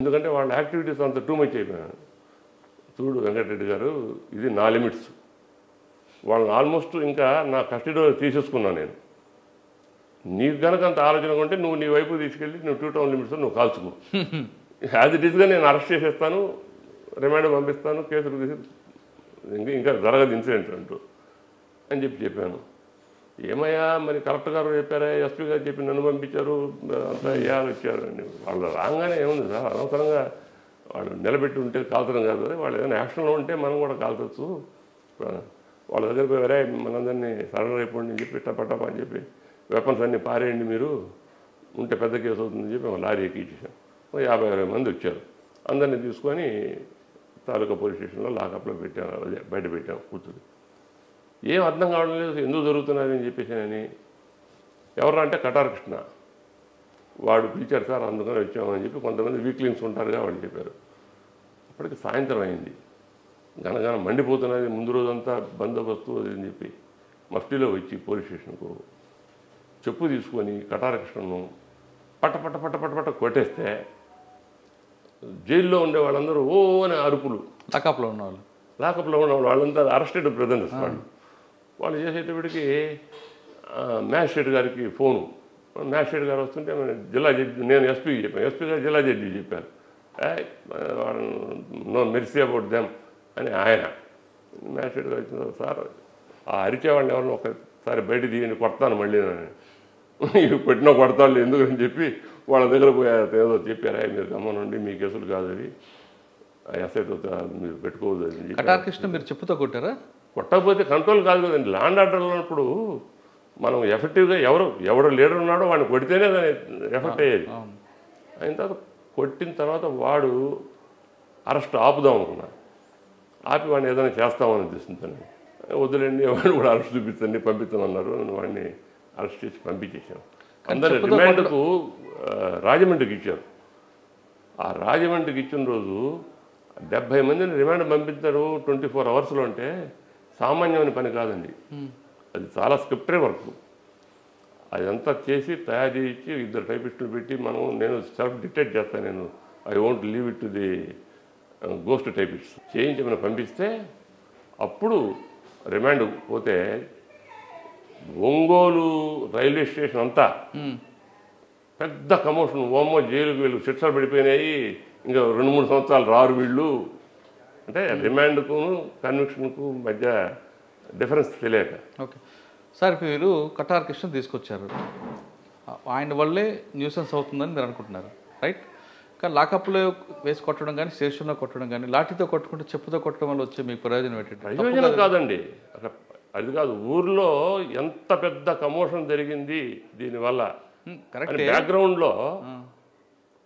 ఎందుకంటే వాళ్ళ యాక్టివిటీస్ అంత టూ మచ్ అయిపోయాను. చూడు వెంకటరెడ్డి గారు, ఇది నా లిమిట్స్. వాళ్ళని ఆల్మోస్ట్ ఇంకా నా కస్టడీలో తీసేసుకున్నాను నేను. నీకు కనుక అంత ఆలోచన ఉంటే నువ్వు నీ వైపు తీసుకెళ్ళి నువ్వు 2 టౌన్ లిమిట్స్లో నువ్వు కాల్చుకో. యాజ్ ఇట్ ఈస్గా నేను అరెస్ట్ చేసేస్తాను, రిమాండ్ పంపిస్తాను, కేసులు తీసి ఇంకా జరగదు ఇన్సిడెంట్ అంటూ అని చెప్పాను. ఏమయ్యా మరి కలెక్టర్ గారు చెప్పారా, ఎస్పీ గారు చెప్పి నన్ను పంపించారు, అంతా ఏఆర్ వచ్చారు అని. వాళ్ళు రాగానే ఏముంది సార్, అనవసరంగా వాళ్ళు నిలబెట్టి ఉంటే కాల్చడం కాదు, వాళ్ళు ఏదైనా యాక్షన్లో ఉంటే మనం కూడా కాల్చవచ్చు. వాళ్ళ దగ్గర పోయి వరే మనందరినీ సరెండర్ అయిపోండి అని చెప్పి టపటపా అని చెప్పి వెపన్స్ అన్నీ పారేయండి మీరు, ఉంటే పెద్ద కేసు అవుతుందని చెప్పి లారీ ఎక్కించేసాం. 50-60 మంది వచ్చారు. అందరినీ తీసుకొని తాలూకా పోలీస్ స్టేషన్లో లాకప్లో పెట్టాను, బయట పెట్టాం కూర్చుని. ఏం అర్థం కావడం లేదు, ఎందుకు జరుగుతున్నది అని చెప్పేసి అని. ఎవరంటే కటార్ కృష్ణ వాడు పిలిచారు సార్, అందుకని వచ్చామని చెప్పి కొంతమంది వీక్లింగ్స్ ఉంటారుగా వాళ్ళు చెప్పారు. అప్పటికి సాయంత్రం అయింది, గనగన మండిపోతున్నది. ముందు రోజంతా బందోబస్తు అది అని చెప్పి మఫ్టీలో వచ్చి పోలీస్ స్టేషన్కు చెప్పు తీసుకొని కటార్ కృష్ణను పట్ట పట్ట పట్ట పట్ట పట్ట కొట్టేస్తే జైల్లో ఉండే వాళ్ళందరూ ఓ అని అరుపులు. లాకప్లో ఉన్న వాళ్ళంతా అరెస్టెడ్ బ్రదర్స్ వాళ్ళు చేసేటప్పటికి మ్యాజిస్ట్రేట్ గారికి ఫోను. మ్యాజిస్ట్రేట్ గారు వస్తుంటే జిల్లా జడ్జి, నేను ఎస్పీకి చెప్పాను, ఎస్పీ గారు జిల్లా జడ్జి చెప్పారు. నో మెర్సీ అబౌట్ దెమ్ అని ఆయన. మ్యాజిస్ట్రేట్ గారు వచ్చిన సార్ ఆ అరిచేవాడిని ఎవరిని ఒకసారి బయట తీయని కొడతాను మళ్ళీ ఇవి పెట్టినా కొడతాను ఎందుకని చెప్పి వాళ్ళ దగ్గర పోయారు. ఏదో చెప్పారా మీరు గమనండి, మీ కేసులు కాదు అవి, ఎస్ఐతో మీరు పెట్టుకోవద్దు అని చెప్పి. కటార్ కృష్ణ మీరు చెప్పుతో కొట్టారా? కొట్టకపోతే కంట్రోల్ కాదు కదండి. ల్యాండ్ ఆర్డర్ ఉన్నప్పుడు మనం ఎఫెక్టివ్గా ఎవరు లీడర్ ఉన్నాడో వాడిని కొడితేనే దాని ఎఫెక్ట్ అయ్యేది. అయిన తర్వాత కొట్టిన తర్వాత వాడు అరెస్ట్ ఆపుదాం అనుకున్నాను. ఆపి వాడిని ఏదైనా చేస్తామని ఉద్దేశంతో వద్దులేండి, వాడిని కూడా అరెస్ట్ చూపిస్తాండి పంపిస్తామన్నారు. వాడిని అరెస్ట్ చేసి పంపించేసాం. అందరు రిమాండ్కు రాజమండ్రికి ఇచ్చారు. ఆ రాజమండ్రికి ఇచ్చిన రోజు 70 మందిని రిమాండ్ పంపించారు 24 అవర్స్లో. అంటే సామాన్యమైన పని కాదండి, అది చాలా స్క్రిప్టరీ వర్క్. అదంతా చేసి తయారు చేయించి 2 టైపిస్టులు పెట్టి నేను సెల్ఫ్ డిటెక్ట్ చేస్తాను. నేను I won't leave it to the ghost typist చేయించి మనం పంపిస్తే అప్పుడు రిమాండ్ పోతే ఒంగోలు రైల్వే స్టేషన్ అంతా పెద్ద కమోషన్. ఓమో జైలుకు వీళ్ళు శిక్షలు పడిపోయినాయి, ఇంకా 2-3 సంవత్సరాలు రారు వీళ్ళు అంటే. రిమాండ్కు కన్విక్షన్కు మధ్య డిఫరెన్స్ తెలియక. ఓకే సార్, మీరు కటార్ కృష్ణ తీసుకొచ్చారు, ఆయన వల్లే న్యూసెన్స్ అవుతుందని మీరు అనుకుంటున్నారు, రైట్? కానీ లాకప్లో వేసి కొట్టడం కానీ, స్టేషన్లో కొట్టడం కానీ, లాఠీతో కొట్టుకుంటే చెప్పుతో కొట్టడం వల్ల వచ్చే మీకు ప్రయోజనం ఏంటంటే? ప్రయోజనం కాదండి, అది కాదు. ఊర్లో ఎంత పెద్ద కమోషన్ జరిగింది దీనివల్ల, బ్యాక్గ్రౌండ్లో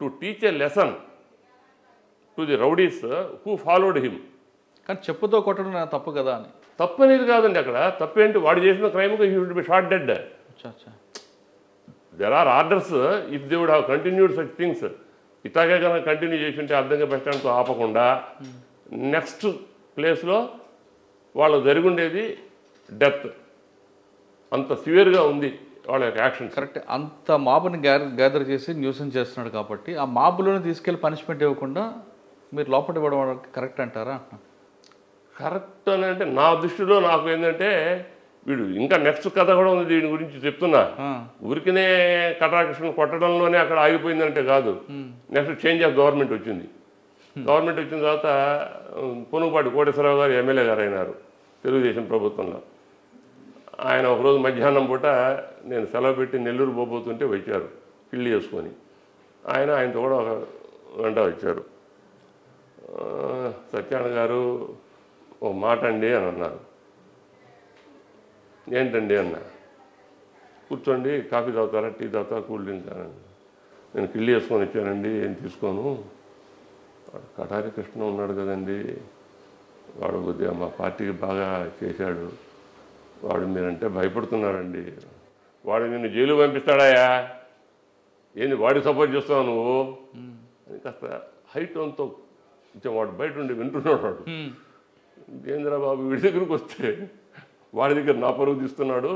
to teach a lesson to the rowdies who followed him. కానీ చెప్పుతో కొట్టడం తప్పు కదా అని. తప్పు అనేది కాదండి, అక్కడ తప్పేంటి, వాడు చేసిన క్రైమ్కి he would be shot dead. There are orders, if they would have continued such things, ఇట్లాగే కనుక కంటిన్యూ చేసి ఉంటే అర్థంగా బస్ స్టాండ్తో ఆపకుండా నెక్స్ట్ ప్లేస్లో వాళ్ళు జరిగి ఉండేది డెత్. అంత సివియర్గా ఉంది వాళ్ళ యొక్క యాక్షన్. కరెక్ట్, అంత మాబుని గ్యాదర్ చేసి న్యూసెన్స్ చేస్తున్నాడు కాబట్టి ఆ మాబులోనే తీసుకెళ్ళి పనిష్మెంట్ ఇవ్వకుండా మీరు లోపల ఇవ్వడం కరెక్ట్ అంటారా? కరెక్ట్ అని అంటే నా దృష్టిలో నాకు ఏంటంటే, వీడు ఇంకా నెక్స్ట్ కథ కూడా ఉంది దీని గురించి చెప్తున్నా. ఊరికినే కటాకృష్ణ కొట్టడంలోనే అక్కడ ఆగిపోయిందంటే కాదు. నెక్స్ట్ చేంజ్ ఆఫ్ గవర్నమెంట్ వచ్చింది. గవర్నమెంట్ వచ్చిన తర్వాత పొనుగుపాటి కోటేశ్వరరావు గారు ఎమ్మెల్యే గారు అయినారు తెలుగుదేశం ప్రభుత్వంలో. ఆయన ఒకరోజు మధ్యాహ్నం పూట నేను సెలవు పెట్టి నెల్లూరు పోబోతుంటే వచ్చారు పెళ్లి చేసుకొని. ఆయనతో కూడా ఒక గంట వచ్చారు. సత్యనారాయణ గారు ఓ మాట అండి అని అన్నారు. ఏంటండి అన్న. కూర్చోండి, కాఫీ తాగుతారా, టీ తాగుతారా, కూల్ డ్రింక్ అని. నేను కిళ్ళి వేసుకొని వచ్చానండి, ఏం తీసుకోను. కటారి కృష్ణ ఉన్నాడు కదండి, వాడు కొద్దిగా మా పార్టీకి బాగా చేశాడు, వాడు మీరంటే భయపడుతున్నారండి, వాడు నిన్ను జైలు పంపిస్తాడాయా, ఏంది వాడికి సపోర్ట్ చేస్తావు నువ్వు అని కాస్త హైట్ అంతా కొంచెం వాడు బయట ఉండి వింటున్నాడు. వాడు ఏంద్రా బాబు వీడి దగ్గరికి వస్తే వాడి దగ్గర నా పరుగు తీస్తున్నాడు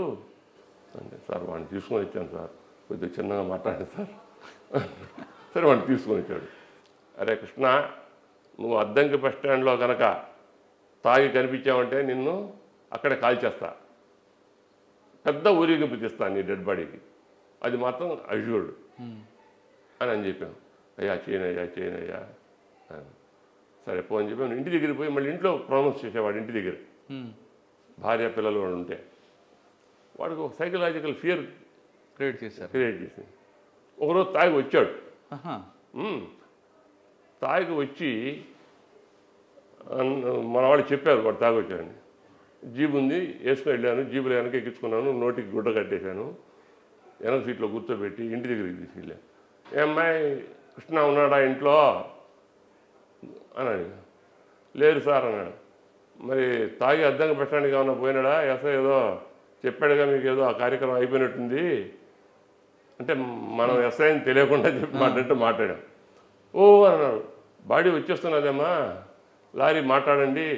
అంటే, సార్ వాడిని తీసుకొని వచ్చాను సార్, కొద్దిగా చిన్నగా మాట్లాడండి సార్. సరే వాడిని తీసుకొని వచ్చాడు. అరే కృష్ణ, నువ్వు అద్దంకి బస్ స్టాండ్లో కనుక తాగి కనిపించావంటే నిన్ను అక్కడే కాల్చేస్తా, పెద్ద ఊరేగింపు తీస్తాను నీ డెడ్ బాడీకి, అది మాత్రం అష్యూర్డ్ అని చెప్పాను. అయ్యా చేయనయ్యా సరే పో అని చెప్పాను. ఇంటి దగ్గరికి పోయి మళ్ళీ ఇంట్లో ప్రొనౌన్స్ చేసేవాడు. ఇంటి దగ్గర భార్య పిల్లలు వాడు ఉంటే వాడికి ఒక సైకలాజికల్ ఫియర్ క్రియేట్ చేసింది. ఒకరోజు తాగి వచ్చాడు. తాగి వచ్చి మన వాళ్ళు చెప్పారు వాడు తాగి వచ్చాడని. జీబు ఉంది, వేసుకుని వెళ్ళాను, జీబులో వెనక ఎక్కించుకున్నాను, నోటికి గుడ్డ కట్టేశాను, వెనక సీట్లో కూర్చోబెట్టి ఇంటి దగ్గరికి తీసుకెళ్ళాను. ఏమ్మాయి కృష్ణ ఉన్నాడా ఇంట్లో అని అడిగా. లేరు సార్ అన్నాడు. మరి తాగి అద్దంగా పెట్టడానికి ఏమన్నా పోయినాడా? ఎస్ఐ ఏదో చెప్పాడుగా మీకు, ఏదో ఆ కార్యక్రమం అయిపోయినట్టుంది అంటే మనం ఎస్ఐ అని తెలియకుండా చెప్పి మాట్లాడాం. ఓ అన్నాడు. బాడీ వచ్చేస్తున్నదేమ్మా, లారీ మాట్లాడండి,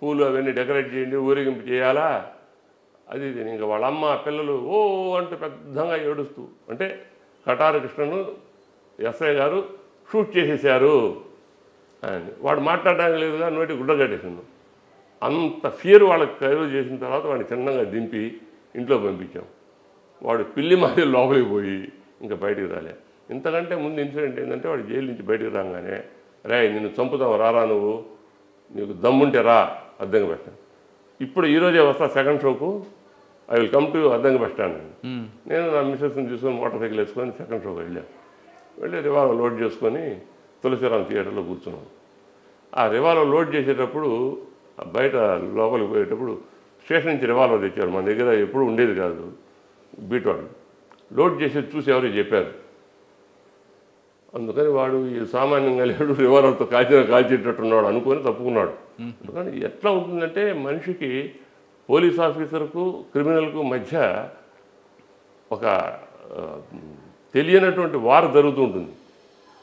పూలు అవన్నీ డెకరేట్ చేయండి, ఊరేగింపు చేయాలా, అది ఇంకా వాళ్ళ అమ్మ పిల్లలు ఓ అంటే పెద్దగా ఏడుస్తూ, అంటే కటారు కృష్ణను ఎస్ఐ గారు షూట్ చేసేసారు అని. వాడు మాట్లాడడానికి లేదుగా, నోటి గుడ్డ కట్టేసిండు. అంత ఫియర్ వాళ్ళకి కైలు చేసిన తర్వాత వాడిని చిన్నగా దింపి ఇంట్లో పంపించాం. వాడు పిల్లి మాది లోపలికి పోయి ఇంకా బయటికి రాలే. ఇంతకంటే ముందు ఇన్సిడెంట్ ఏంటంటే వాడు జైలు నుంచి బయటికి రాగానే, రే నిన్ను చంపుతావు, రారా నువ్వు, నీకు దమ్ముంటే రా అద్దంకి బస్ స్టాండ్, ఇప్పుడు ఈరోజే వస్తా సెకండ్ షోకు, I will come to Addanki bus stand. నేను నా మిస్సెస్ని తీసుకొని మోటార్ సైకిల్ వేసుకొని సెకండ్ షోకి వెళ్ళి రివాల్వర్ లోడ్ చేసుకొని తులసిరామ్ థియేటర్లో కూర్చున్నాం. ఆ రివాల్వర్ లోడ్ చేసేటప్పుడు బయట లోపలికి పోయేటప్పుడు స్టేషన్ నుంచి రివాల్వర్ తెచ్చారు. మన దగ్గర ఎప్పుడు ఉండేది కాదు. బీట్ వాళ్ళు లోడ్ చేసేది చూసి ఎవరు చెప్పారు. అందుకని వాడు ఈ సామాన్యంగా లేడు, రివాల్వర్తో కాల్చేటట్టున్నాడు అనుకొని తప్పుకున్నాడు. అందుకని ఎట్లా ఉంటుందంటే మనిషికి, పోలీస్ ఆఫీసర్కు క్రిమినల్కు మధ్య ఒక తెలియనటువంటి వార్ జరుగుతూ ఉంటుంది.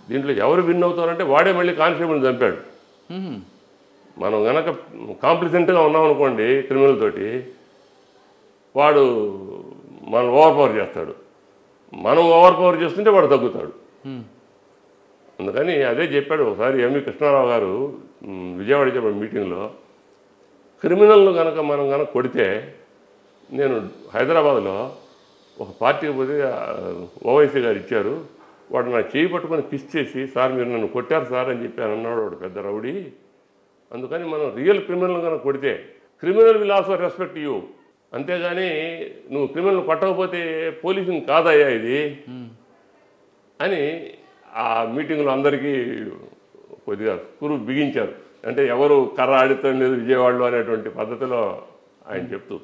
దీంట్లో ఎవరు విన్ అవుతారంటే వాడే మళ్ళీ కానిస్టేబుల్ని చంపాడు. మనం కనుక కాంప్లిసెంట్గా ఉన్నామనుకోండి క్రిమినల్ తోటి, వాడు మనం ఓవర్ పవర్ చేస్తాడు, మనం ఓవర్ పవర్ చేస్తుంటే వాడు తగ్గుతాడు. అందుకని అదే చెప్పాడు ఒకసారి ఎంవి కృష్ణారావు గారు విజయవాడ చెప్పాడు మీటింగ్లో, క్రిమినల్ను కనుక మనం కనుక కొడితే, నేను హైదరాబాద్లో ఒక పార్టీకి పోతే ఓవైసీ గారు ఇచ్చారు, వాడు నా చేయి పట్టుకొని కిస్ చేసి, సార్ మీరు నన్ను కొట్టారు సార్ అని చెప్పాను అన్నాడు వాడు పెద్ద రౌడీ. అందుకని మనం రియల్ క్రిమినల్ కనుక కొడితే criminal will also respect you, అంతేగాని నువ్వు క్రిమినల్ కొట్టకపోతే పోలీసుని కాదయ్యా ఇది అని ఆ మీటింగ్లో అందరికీ కొద్దిగా కురు బిగించారు. అంటే ఎవరు కర్ర ఆడితం లేదు విజయవాడలో అనేటువంటి పద్ధతిలో ఆయన చెప్తూ